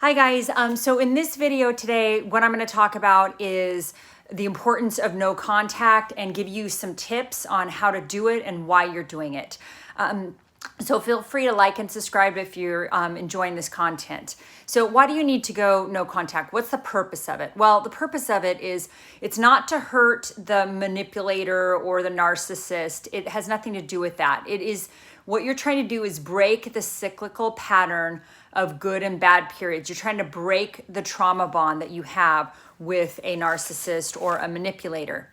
Hi guys, so in this video today, what I'm going to talk about is the importance of no contact and give you some tips on how to do it and why you're doing it. So feel free to like and subscribe if you're enjoying this content. So why do you need to go no contact? What's the purpose of it? Well, the purpose of it is it's not to hurt the manipulator or the narcissist. It has nothing to do with that. It is what you're trying to do is break the cyclical pattern of good and bad periods. You're trying to break the trauma bond that you have with a narcissist or a manipulator.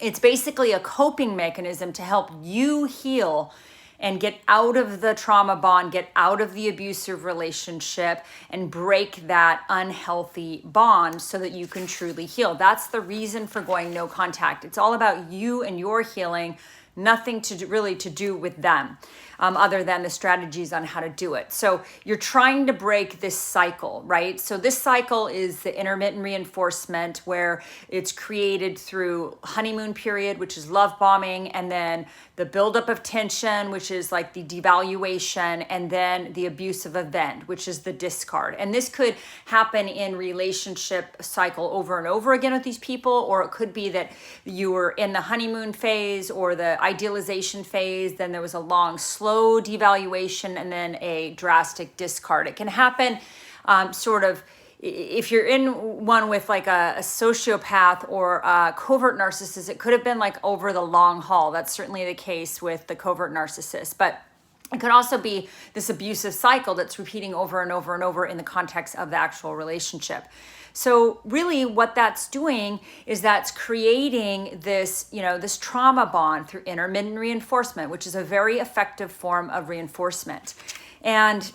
It's basically a coping mechanism to help you heal and get out of the trauma bond, get out of the abusive relationship, and break that unhealthy bond so that you can truly heal. That's the reason for going no contact. It's all about you and your healing, nothing to do, really to do with them. Other than the strategies on how to do it. So you're trying to break this cycle, right? So this cycle is the intermittent reinforcement where it's created through honeymoon period, which is love bombing, and then the buildup of tension, which is like the devaluation, and then the abusive event, which is the discard. And this could happen in relationship cycle over and over again with these people, or it could be that you were in the honeymoon phase or the idealization phase, then there was a long, slow devaluation, and then a drastic discard. It can happen sort of if you're in one with like a sociopath or a covert narcissist. It could have been like over the long haul. That's certainly the case with the covert narcissist, but it could also be this abusive cycle that's repeating over and over and over in the context of the actual relationship. So really what that's doing is that's creating this, this trauma bond through intermittent reinforcement, which is a very effective form of reinforcement. And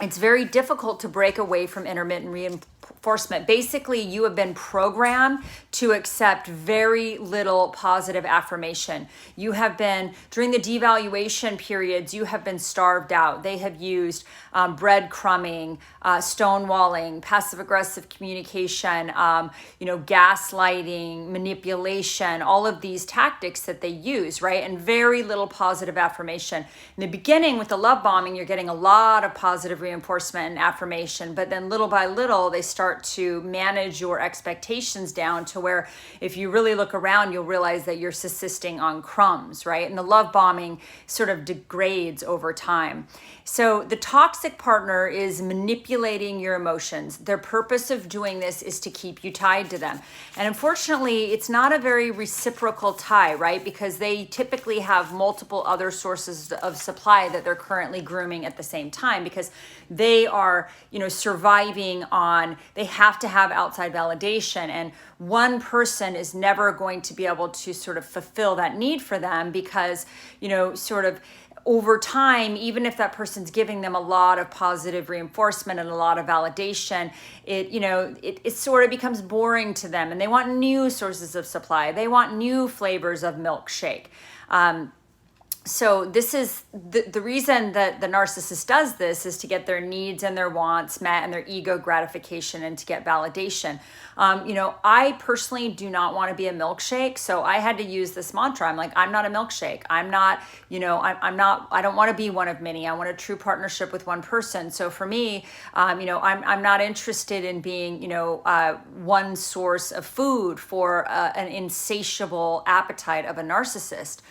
it's very difficult to break away from intermittent reinforcement. Basically, you have been programmed to accept very little positive affirmation. You have been, during the devaluation periods, you have been starved out. They have used breadcrumbing, stonewalling, passive-aggressive communication, gaslighting, manipulation, all of these tactics that they use, right? And very little positive affirmation. In the beginning, with the love bombing, you're getting a lot of positive reinforcement and affirmation, but then little by little, they start to manage your expectations down to where if you really look around, you'll realize that you're subsisting on crumbs, right? And the love bombing sort of degrades over time. So the toxic partner is manipulating your emotions. Their purpose of doing this is to keep you tied to them. And unfortunately, it's not a very reciprocal tie, right? Because they typically have multiple other sources of supply that they're currently grooming at the same time, because they are, surviving on, they have to have outside validation. And one person is never going to be able to sort of fulfill that need for them because, sort of over time, even if that person's giving them a lot of positive reinforcement and a lot of validation, it sort of becomes boring to them, and they want new sources of supply. They want new flavors of milkshake. So this is the reason that the narcissist does this is to get their needs and their wants met and their ego gratification and to get validation. I personally do not want to be a milkshake. So I had to use this mantra. I'm like, I'm not a milkshake. I'm not, I don't want to be one of many. I want a true partnership with one person. So for me, I'm not interested in being, one source of food for an insatiable appetite of a narcissist.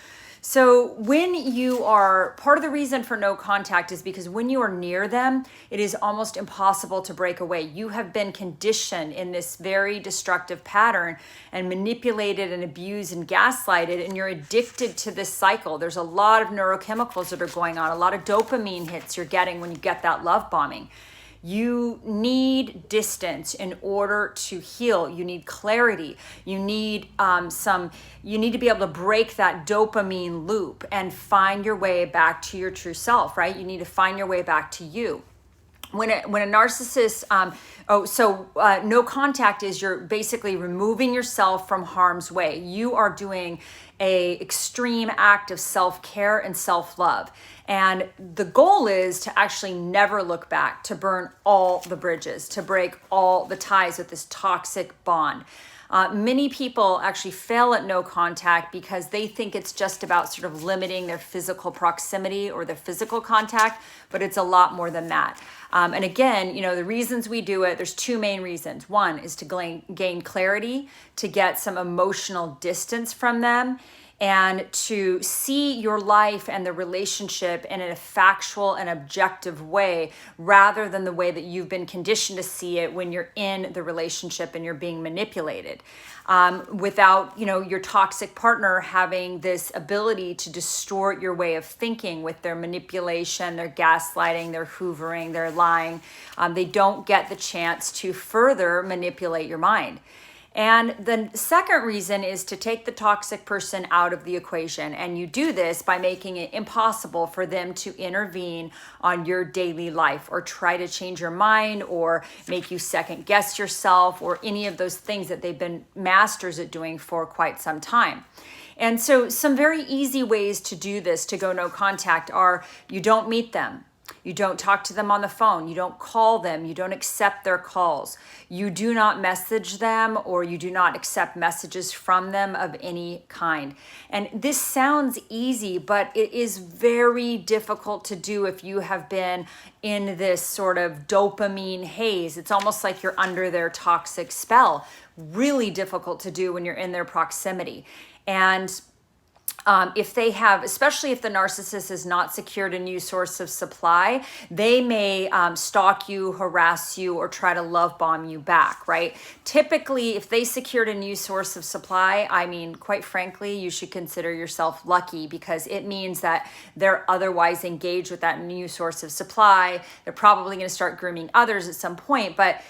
So when you are, part of the reason for no contact is because when you are near them, it is almost impossible to break away. You have been conditioned in this very destructive pattern and manipulated and abused and gaslighted, and you're addicted to this cycle. There's a lot of neurochemicals that are going on, a lot of dopamine hits you're getting when you get that love bombing. You need distance in order to heal. You need clarity. You need you need to be able to break that dopamine loop and find your way back to your true self, right? You need to find your way back to you. When a narcissist, no contact is you're basically removing yourself from harm's way. You are doing a extreme act of self-care and self-love. And the goal is to actually never look back, to burn all the bridges, to break all the ties with this toxic bond. Many people actually fail at no contact because they think it's just about sort of limiting their physical proximity or their physical contact, but it's a lot more than that. And again, the reasons we do it, there's two main reasons. One is to gain clarity, to get some emotional distance from them, and to see your life and the relationship in a factual and objective way rather than the way that you've been conditioned to see it when you're in the relationship and you're being manipulated. Without, your toxic partner having this ability to distort your way of thinking with their manipulation, their gaslighting, their hoovering, their lying. They don't get the chance to further manipulate your mind. And the second reason is to take the toxic person out of the equation. And you do this by making it impossible for them to intervene on your daily life or try to change your mind or make you second guess yourself or any of those things that they've been masters at doing for quite some time. And so some very easy ways to do this, to go no contact, are you don't meet them. You don't talk to them on the phone. You don't call them. You don't accept their calls. You do not message them, or you do not accept messages from them of any kind. And this sounds easy, but it is very difficult to do if you have been in this sort of dopamine haze. It's almost like you're under their toxic spell. Really difficult to do when you're in their proximity. And if they have, especially if the narcissist has not secured a new source of supply, they may stalk you, harass you, or try to love bomb you back, right? Typically, if they secured a new source of supply, quite frankly, you should consider yourself lucky, because it means that they're otherwise engaged with that new source of supply. They're probably going to start grooming others at some point, but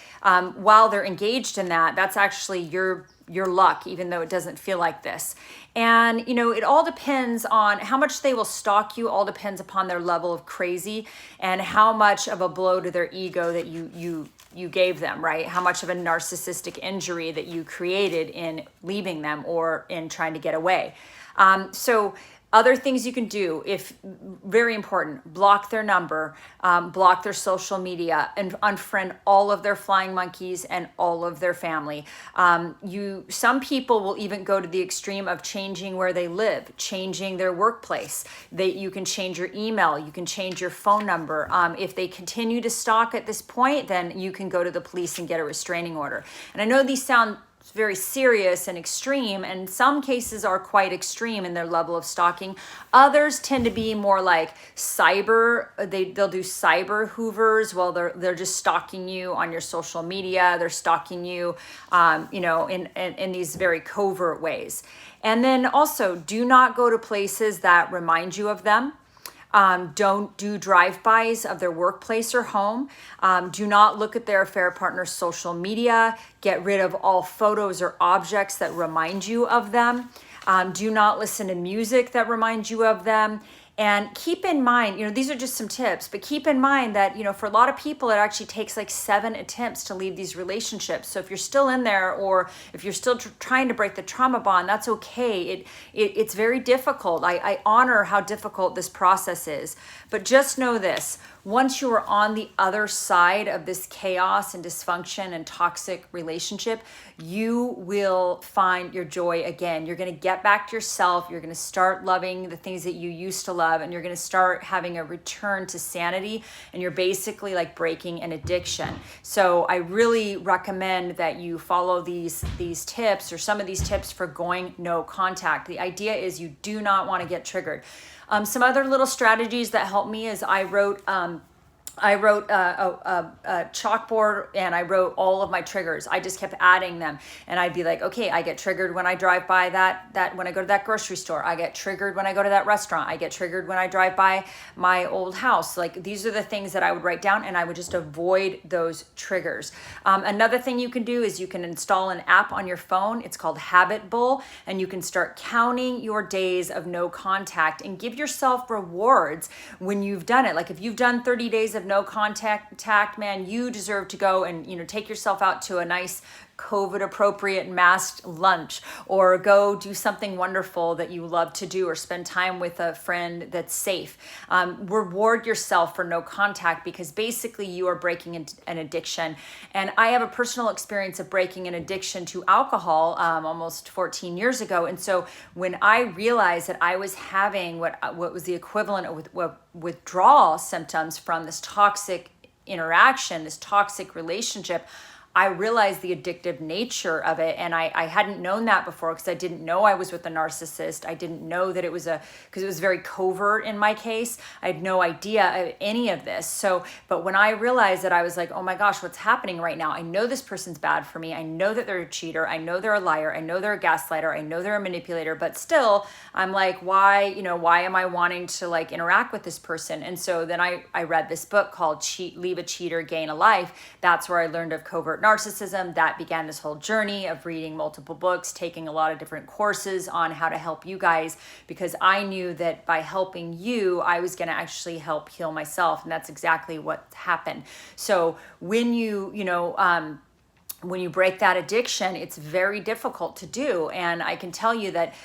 while they're engaged in that, that's actually your luck, even though it doesn't feel like this. And, it all depends on how much they will stalk you, all depends upon their level of crazy and how much of a blow to their ego that you gave them, right? How much of a narcissistic injury that you created in leaving them or in trying to get away. So other things you can do, if very important, block their number, block their social media, and unfriend all of their flying monkeys and all of their family. Some people will even go to the extreme of changing where they live, changing their workplace. You can change your email, you can change your phone number. If they continue to stalk at this point, then you can go to the police and get a restraining order. And I know these sound very serious and extreme, and some cases are quite extreme in their level of stalking. Others tend to be more like cyber. They'll do cyber hoovers. Well, they're just stalking you on your social media. They're stalking you, in these very covert ways. And then also, do not go to places that remind you of them. Don't do drive-bys of their workplace or home. Do not look at their affair partner's social media. Get rid of all photos or objects that remind you of them. Do not listen to music that reminds you of them. And keep in mind, these are just some tips, but keep in mind that, for a lot of people, it actually takes like 7 attempts to leave these relationships. So if you're still in there, or if you're still trying to break the trauma bond, that's okay. It's very difficult. I honor how difficult this process is, but just know this: once you are on the other side of this chaos and dysfunction and toxic relationship, you will find your joy again. You're going to get back to yourself. You're going to start loving the things that you used to love, and you're going to start having a return to sanity, and you're basically like breaking an addiction. So I really recommend that you follow these tips, or some of these tips, for going no contact. The idea is you do not want to get triggered. Some other little strategies that helped me is I wrote a chalkboard, and I wrote all of my triggers. I just kept adding them, and I'd be like, okay, I get triggered when I drive by that when I go to that grocery store. I get triggered when I go to that restaurant. I get triggered when I drive by my old house. Like, these are the things that I would write down, and I would just avoid those triggers. Another thing you can do is you can install an app on your phone. It's called Habit Bull, and you can start counting your days of no contact and give yourself rewards when you've done it. Like, if you've done 30 days of no contact, man, you deserve to go and take yourself out to a nice COVID appropriate masked lunch, or go do something wonderful that you love to do, or spend time with a friend that's safe. Reward yourself for no contact, because basically you are breaking an addiction. And I have a personal experience of breaking an addiction to alcohol almost 14 years ago. And so when I realized that I was having what was the equivalent of withdrawal symptoms from this toxic interaction, this toxic relationship, I realized the addictive nature of it. And I hadn't known that before, because I didn't know I was with a narcissist. I didn't know that it was because it was very covert in my case. I had no idea of any of this. So, but when I realized that, I was like, oh my gosh, what's happening right now? I know this person's bad for me. I know that they're a cheater. I know they're a liar. I know they're a gaslighter. I know they're a manipulator, but still I'm like, why am I wanting to like interact with this person? And so then I read this book called Leave a Cheater, Gain a Life. That's where I learned of covert narcissism. That began this whole journey of reading multiple books, taking a lot of different courses on how to help you guys, because I knew that by helping you, I was going to actually help heal myself. And that's exactly what happened. So when when you break that addiction, it's very difficult to do. And I can tell you that,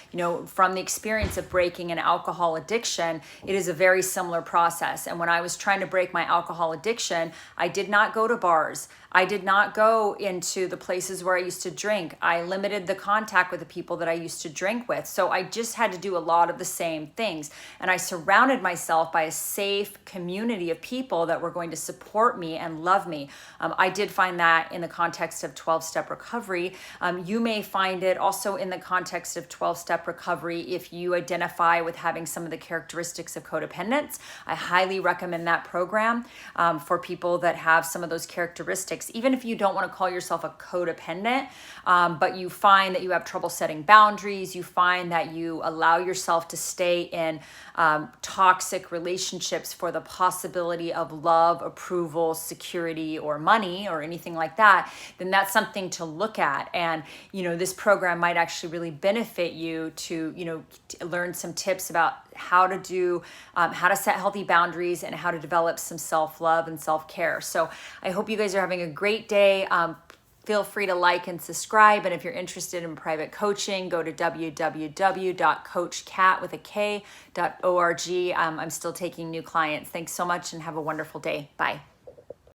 from the experience of breaking an alcohol addiction, it is a very similar process. And when I was trying to break my alcohol addiction, I did not go to bars. I did not go into the places where I used to drink. I limited the contact with the people that I used to drink with. So I just had to do a lot of the same things. And I surrounded myself by a safe community of people that were going to support me and love me. I did find that in the context of 12-step recovery. You may find it also in the context of 12-step recovery if you identify with having some of the characteristics of codependence. I highly recommend that program for people that have some of those characteristics. Even if you don't want to call yourself a codependent, but you find that you have trouble setting boundaries, you find that you allow yourself to stay in toxic relationships for the possibility of love, approval, security, or money, or anything like that, then that's something to look at. And, this program might actually really benefit you to, learn some tips about how to set healthy boundaries and how to develop some self-love and self-care. So I hope you guys are having a great day. Feel free to like and subscribe. And if you're interested in private coaching, go to www.coachkat.org. I'm still taking new clients. Thanks so much and have a wonderful day. Bye.